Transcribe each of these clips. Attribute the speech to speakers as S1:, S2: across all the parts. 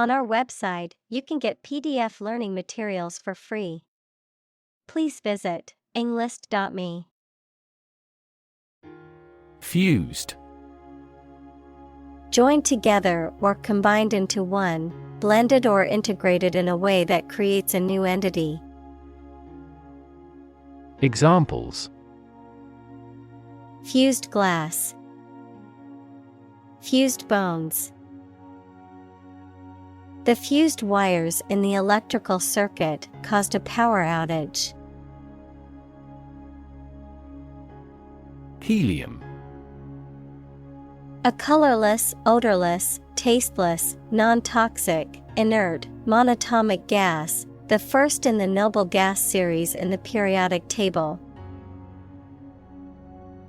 S1: On our website, you can get PDF learning materials for free. Please visit englist.me.
S2: Fused.
S1: Joined together or combined into one, blended or integrated in a way that creates a new entity.
S2: Examples:
S1: Fused glass. Fused bones. The fused wires in the electrical circuit caused a power outage.
S2: Helium.
S1: A colorless, odorless, tasteless, non-toxic, inert, monatomic gas, the first in the noble gas series in the periodic table.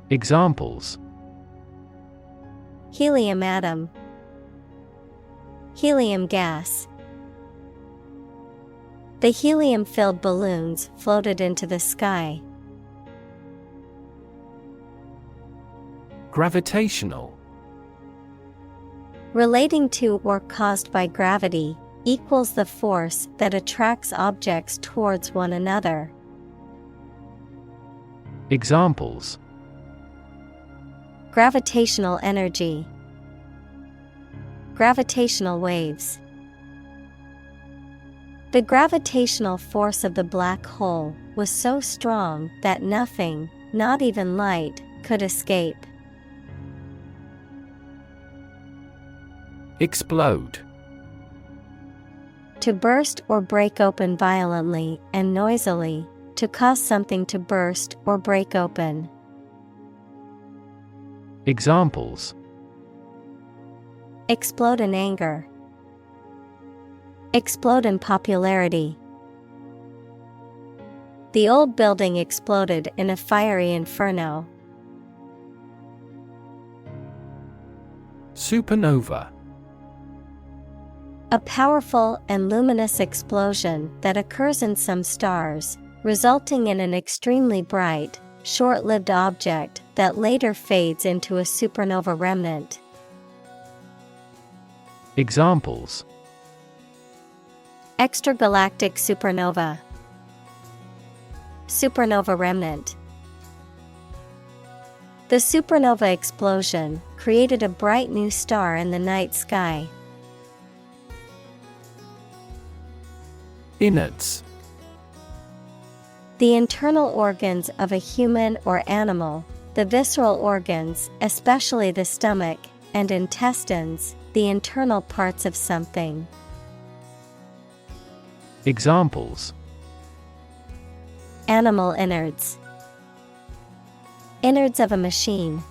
S2: Examples:
S1: Helium atom. Helium gas. The helium-filled balloons floated into the sky.
S2: Gravitational.
S1: Relating to or caused by gravity, equals the force that attracts objects towards one another.
S2: Examples:
S1: Gravitational energy. Gravitational waves. The gravitational force of the black hole was so strong that nothing, not even light, could escape.
S2: Explode.
S1: To burst or break open violently and noisily, to cause something to burst or break open.
S2: Examples:
S1: Explode in anger. Explode in popularity. The old building exploded in a fiery inferno.
S2: Supernova.
S1: A powerful and luminous explosion that occurs in some stars, resulting in an extremely bright, short-lived object that later fades into a supernova remnant.
S2: Examples:
S1: Extragalactic supernova. Supernova remnant. The supernova explosion created a bright new star in the night sky.
S2: Innards.
S1: The internal organs of a human or animal, the visceral organs, especially the stomach, and intestines, the internal parts of something.
S2: Examples:
S1: Animal innards. Innards of a machine.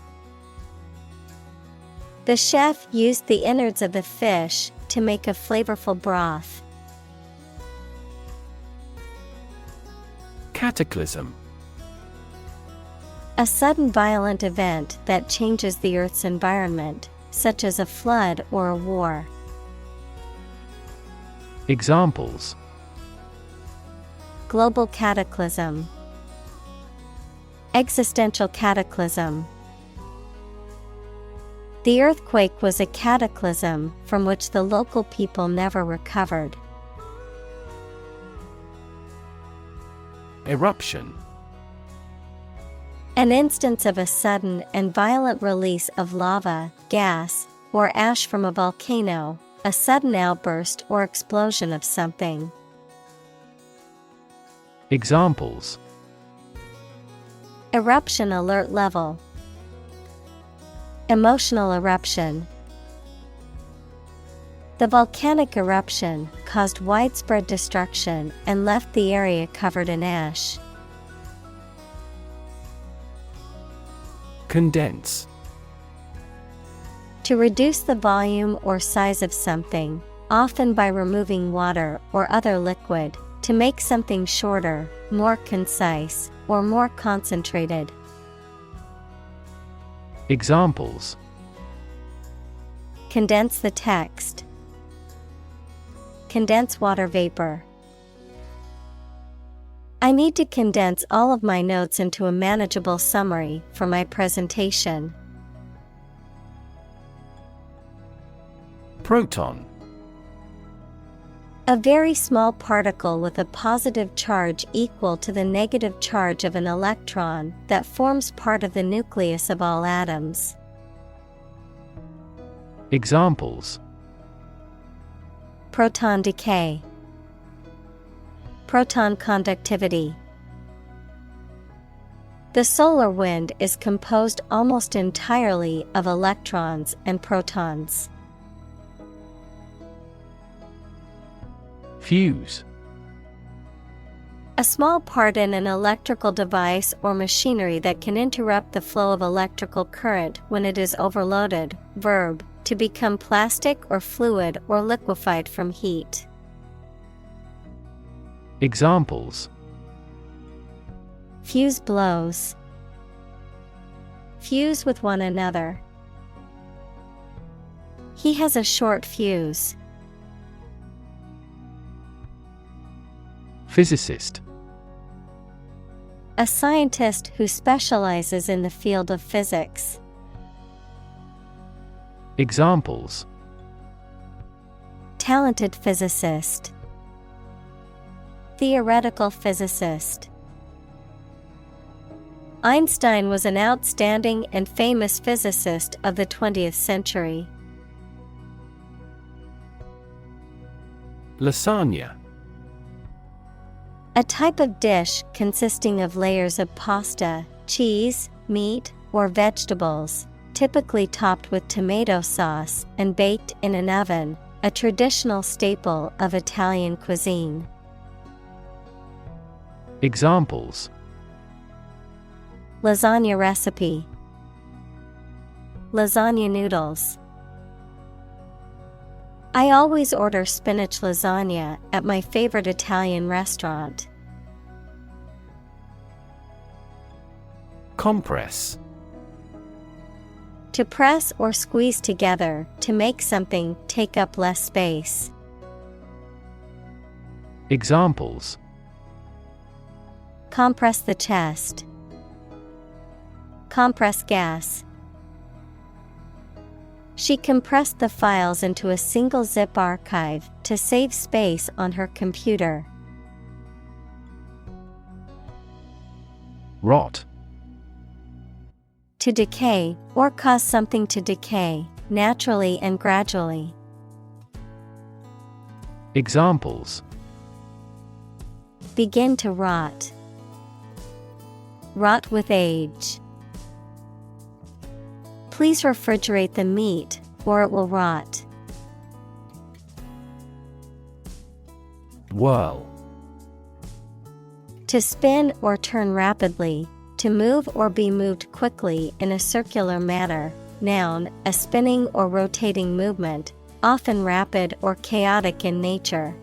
S1: The chef used the innards of the fish to make a flavorful broth.
S2: Cataclysm.
S1: A sudden violent event that changes the Earth's environment, such as a flood or a war.
S2: Examples:
S1: Global cataclysm. Existential cataclysm. The earthquake was a cataclysm from which the local people never recovered.
S2: Eruption.
S1: An instance of a sudden and violent release of lava, gas, or ash from a volcano, a sudden outburst or explosion of something.
S2: Examples:
S1: Eruption alert level. Emotional eruption. The volcanic eruption caused widespread destruction and left the area covered in ash.
S2: Condense.
S1: To reduce the volume or size of something, often by removing water or other liquid, to make something shorter, more concise, or more concentrated.
S2: Examples:
S1: Condense the text. Condense water vapor. I need to condense all of my notes into a manageable summary for my presentation.
S2: Proton.
S1: A very small particle with a positive charge equal to the negative charge of an electron that forms part of the nucleus of all atoms.
S2: Examples:
S1: Proton decay, proton conductivity. The solar wind is composed almost entirely of electrons and protons.
S2: Fuse.
S1: A small part in an electrical device or machinery that can interrupt the flow of electrical current when it is overloaded. Verb, to become plastic or fluid or liquefied from heat.
S2: Examples:
S1: Fuse blows. Fuse with one another. He has a short fuse.
S2: Physicist.
S1: A scientist who specializes in the field of physics.
S2: Examples:
S1: Talented physicist. Theoretical physicist. Einstein was an outstanding and famous physicist of the 20th century.
S2: Lasagna.
S1: A type of dish consisting of layers of pasta, cheese, meat, or vegetables, typically topped with tomato sauce and baked in an oven, a traditional staple of Italian cuisine.
S2: Examples:
S1: Lasagna recipe. Lasagna noodles. I always order spinach lasagna at my favorite Italian restaurant.
S2: Compress.
S1: To press or squeeze together to make something take up less space.
S2: Examples:
S1: Compress the chest. Compress gas. She compressed the files into a single zip archive to save space on her computer.
S2: Rot.
S1: To decay, or cause something to decay, naturally and gradually.
S2: Examples:
S1: Begin to rot. Rot with age. Please refrigerate the meat, or it will rot.
S2: Whirl.
S1: To spin or turn rapidly, to move or be moved quickly in a circular manner. Noun, a spinning or rotating movement, often rapid or chaotic in nature.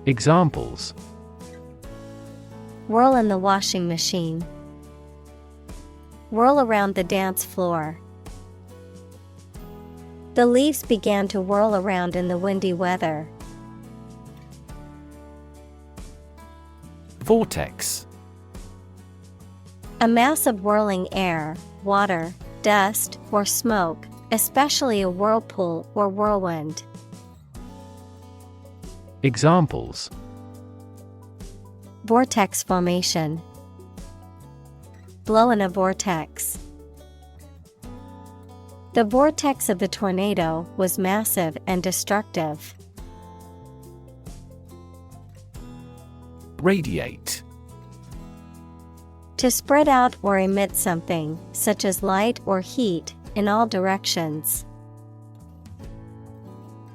S2: Examples:
S1: Whirl in the washing machine. Whirl around the dance floor. The leaves began to whirl around in the windy weather.
S2: Vortex.
S1: A mass of whirling air, water, dust, or smoke, especially a whirlpool or whirlwind.
S2: Examples:
S1: Vortex formation. Blow in a vortex. The vortex of the tornado was massive and destructive.
S2: Radiate.
S1: To spread out or emit something, such as light or heat, in all directions.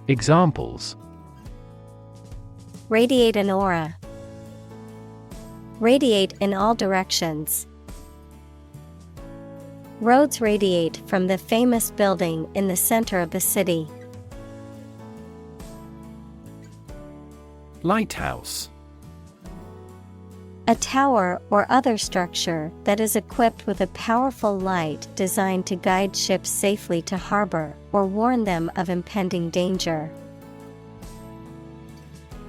S2: Examples:
S1: Radiate an aura. Radiate in all directions. Roads radiate from the famous building in the center of the city.
S2: Lighthouse.
S1: A tower or other structure that is equipped with a powerful light designed to guide ships safely to harbor or warn them of impending danger.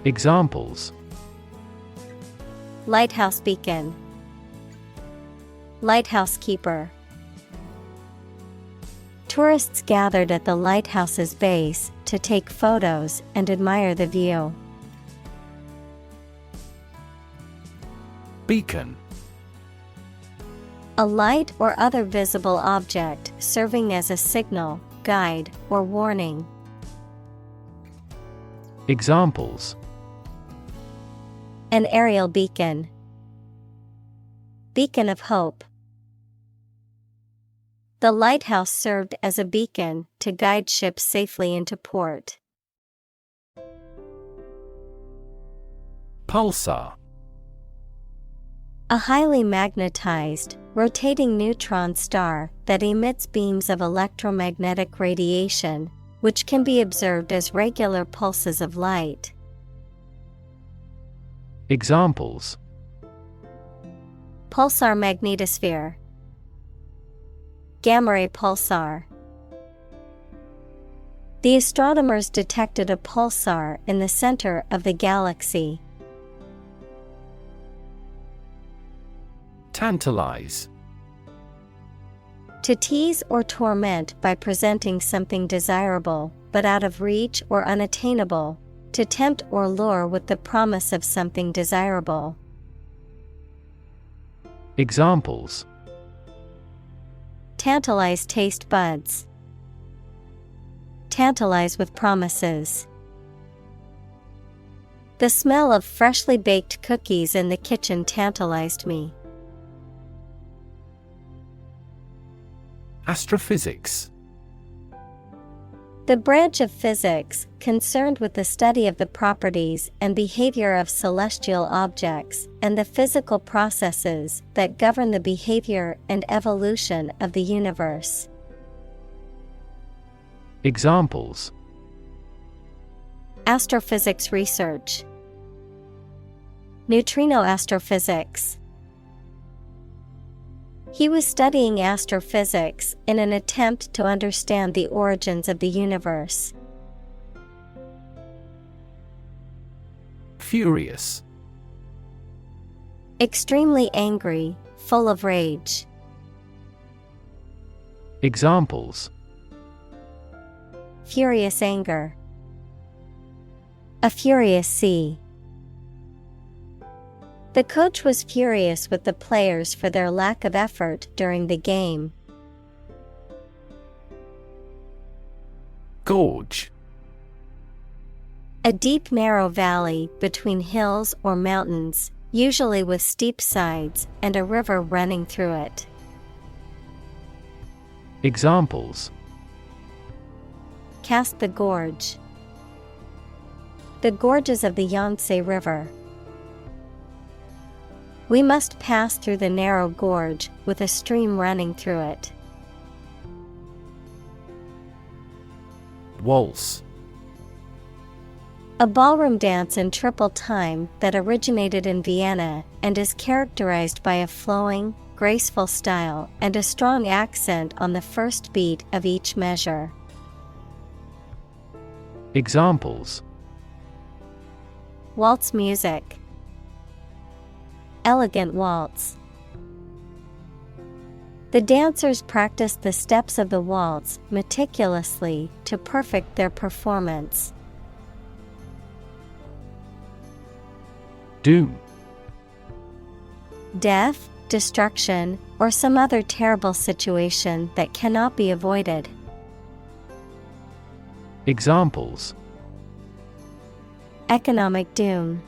S2: Examples:
S1: Lighthouse beacon. Lighthouse keeper. Tourists gathered at the lighthouse's base to take photos and admire the view.
S2: Beacon.
S1: A light or other visible object serving as a signal, guide, or warning.
S2: Examples:
S1: An aerial beacon. Beacon of hope. The lighthouse served as a beacon to guide ships safely into port.
S2: Pulsar.
S1: A highly magnetized, rotating neutron star that emits beams of electromagnetic radiation, which can be observed as regular pulses of light.
S2: Examples:
S1: Pulsar magnetosphere. Gamma ray pulsar. The astronomers detected a pulsar in the center of the galaxy.
S2: Tantalize.
S1: To tease or torment by presenting something desirable, but out of reach or unattainable, to tempt or lure with the promise of something desirable.
S2: Examples:
S1: Tantalize taste buds. Tantalize with promises. The smell of freshly baked cookies in the kitchen tantalized me.
S2: Astrophysics.
S1: The branch of physics concerned with the study of the properties and behavior of celestial objects and the physical processes that govern the behavior and evolution of the universe.
S2: Examples:
S1: Astrophysics research. Neutrino astrophysics. He was studying astrophysics in an attempt to understand the origins of the universe.
S2: Furious.
S1: Extremely angry, full of rage.
S2: Examples:
S1: Furious anger. A furious sea. The coach was furious with the players for their lack of effort during the game.
S2: Gorge.
S1: A deep narrow valley between hills or mountains, usually with steep sides and a river running through it.
S2: Examples:
S1: Cast the gorge. The gorges of the Yangtze River. We must pass through the narrow gorge with a stream running through it.
S2: Waltz.
S1: A ballroom dance in triple time that originated in Vienna and is characterized by a flowing, graceful style and a strong accent on the first beat of each measure.
S2: Examples:
S1: Waltz music. Elegant waltz. The dancers practiced the steps of the waltz meticulously to perfect their performance.
S2: Doom.
S1: Death, destruction, or some other terrible situation that cannot be avoided.
S2: Examples:
S1: Economic doom.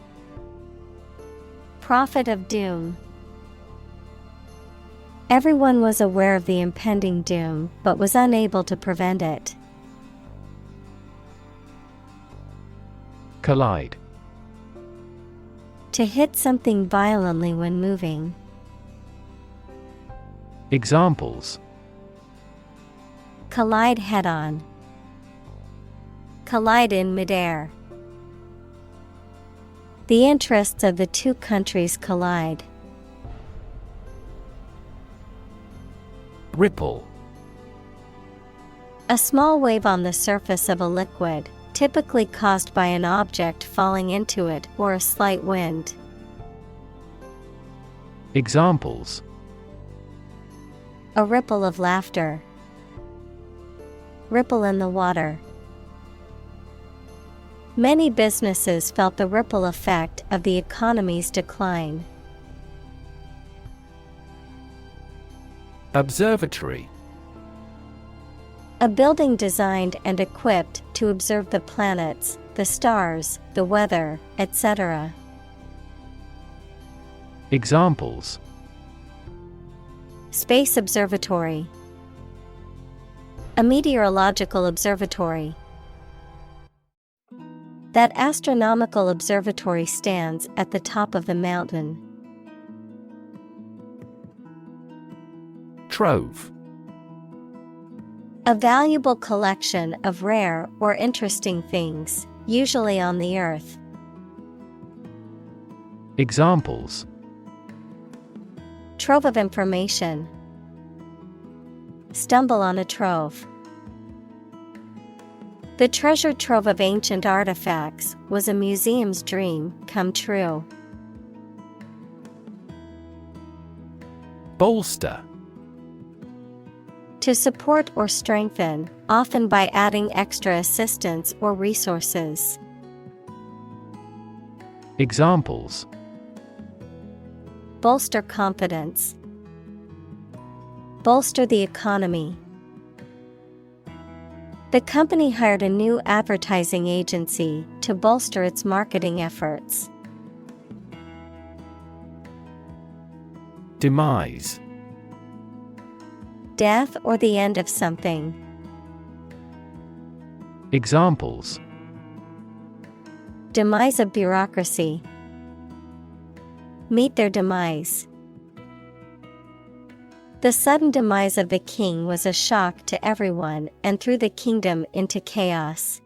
S1: Prophet of doom. Everyone was aware of the impending doom, but was unable to prevent it.
S2: Collide.
S1: To hit something violently when moving.
S2: Examples:
S1: Collide head-on. Collide in midair. The interests of the two countries collide.
S2: Ripple.
S1: A small wave on the surface of a liquid, typically caused by an object falling into it or a slight wind.
S2: Examples:
S1: A ripple of laughter. Ripple in the water. Many businesses felt the ripple effect of the economy's decline.
S2: Observatory.
S1: A building designed and equipped to observe the planets, the stars, the weather, etc.
S2: Examples:
S1: Space observatory. A meteorological observatory. That astronomical observatory stands at the top of the mountain.
S2: Trove.
S1: A valuable collection of rare or interesting things, usually on the earth.
S2: Examples:
S1: Trove of information. Stumble on a trove. The treasure trove of ancient artifacts was a museum's dream come true.
S2: Bolster.
S1: To support or strengthen, often by adding extra assistance or resources.
S2: Examples:
S1: Bolster confidence. Bolster the economy. The company hired a new advertising agency to bolster its marketing efforts.
S2: Demise.
S1: Death or the end of something.
S2: Examples:
S1: Demise of bureaucracy. Meet their demise. The sudden demise of the king was a shock to everyone and threw the kingdom into chaos.